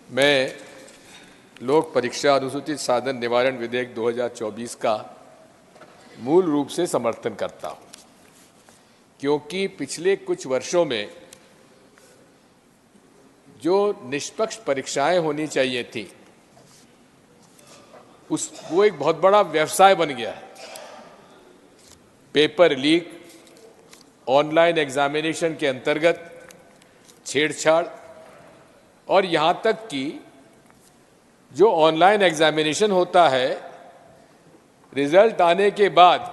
मैं लोक परीक्षा अनुसूचित साधन निवारण विधेयक 2024 का मूल रूप से समर्थन करता हूं, क्योंकि पिछले कुछ वर्षों में जो निष्पक्ष परीक्षाएं होनी चाहिए थी वो एक बहुत बड़ा व्यवसाय बन गया है। पेपर लीक, ऑनलाइन एग्जामिनेशन के अंतर्गत छेड़छाड़ और यहां तक कि जो ऑनलाइन एग्जामिनेशन होता है, रिजल्ट आने के बाद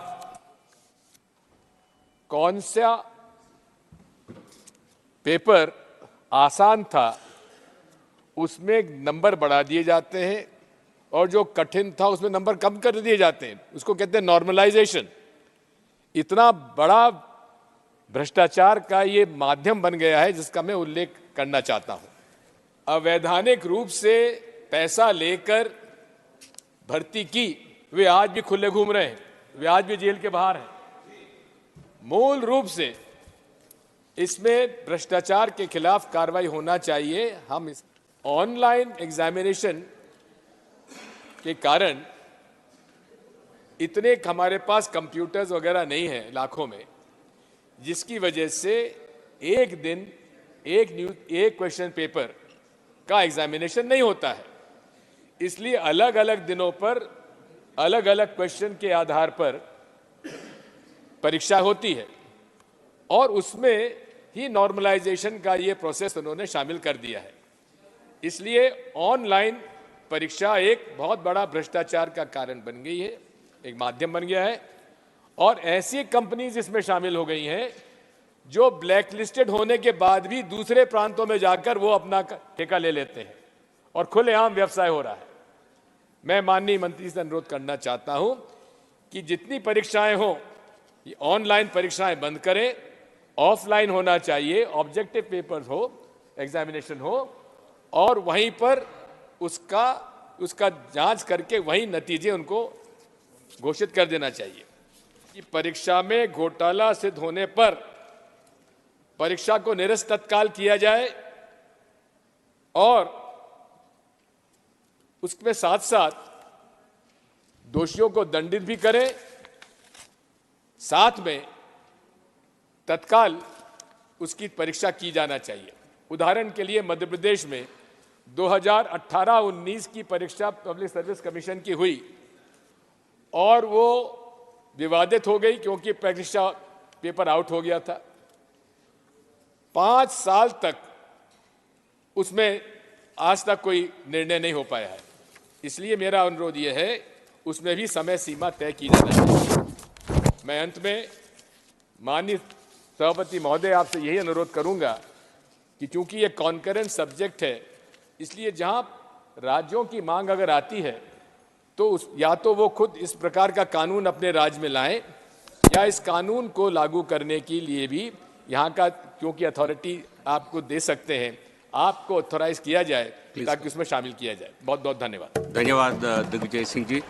कौन सा पेपर आसान था उसमें नंबर बढ़ा दिए जाते हैं और जो कठिन था उसमें नंबर कम कर दिए जाते हैं। उसको कहते हैं नॉर्मलाइजेशन। इतना बड़ा भ्रष्टाचार का ये माध्यम बन गया है जिसका मैं उल्लेख करना चाहता हूं। अवैधानिक रूप से पैसा लेकर भर्ती की, वे आज भी खुले घूम रहे हैं, वे आज भी जेल के बाहर हैं। मूल रूप से इसमें भ्रष्टाचार के खिलाफ कार्रवाई होना चाहिए। हम इस ऑनलाइन एग्जामिनेशन के कारण इतने हमारे पास कंप्यूटर्स वगैरह नहीं है लाखों में, जिसकी वजह से एक दिन एक क्वेश्चन पेपर का एग्जामिनेशन नहीं होता है। इसलिए अलग अलग दिनों पर अलग अलग क्वेश्चन के आधार पर परीक्षा होती है और उसमें ही नॉर्मलाइजेशन का ये प्रोसेस उन्होंने शामिल कर दिया है। इसलिए ऑनलाइन परीक्षा एक बहुत बड़ा भ्रष्टाचार का कारण बन गई है, एक माध्यम बन गया है। और ऐसी कंपनीज इसमें शामिल हो गई हैं जो ब्लैकलिस्टेड होने के बाद भी दूसरे प्रांतों में जाकर वो अपना ठेका ले लेते हैं और खुलेआम व्यवसाय हो रहा है। मैं माननीय मंत्री से अनुरोध करना चाहता हूं कि जितनी परीक्षाएं हो, ये ऑनलाइन परीक्षाएं बंद करें, ऑफलाइन होना चाहिए, ऑब्जेक्टिव पेपर्स हो, एग्जामिनेशन हो और वहीं पर उसका जांच करके वहीं नतीजे उनको घोषित कर देना चाहिए। कि परीक्षा में घोटाला सिद्ध होने पर परीक्षा को निरस्त तत्काल किया जाए और उसके साथ साथ दोषियों को दंडित भी करें, साथ में तत्काल उसकी परीक्षा की जाना चाहिए। उदाहरण के लिए मध्य प्रदेश में 2018-19 की परीक्षा पब्लिक सर्विस कमीशन की हुई और वो विवादित हो गई क्योंकि परीक्षा पेपर आउट हो गया था। 5 साल तक उसमें आज तक कोई निर्णय नहीं हो पाया है। इसलिए मेरा अनुरोध यह है उसमें भी समय सीमा तय की जाना चाहिए। मैं अंत में माननीय सभापति महोदय आपसे यही अनुरोध करूंगा कि चूंकि ये कॉन्करेंट सब्जेक्ट है, इसलिए जहां राज्यों की मांग अगर आती है तो या तो वो खुद इस प्रकार का कानून अपने राज्य में लाएं या इस कानून को लागू करने के लिए भी यहाँ का, क्योंकि अथॉरिटी आपको दे सकते हैं, आपको ऑथोराइज किया जाए ताकि उसमें शामिल किया जाए। बहुत बहुत धन्यवाद। धन्यवाद दिग्विजय सिंह जी।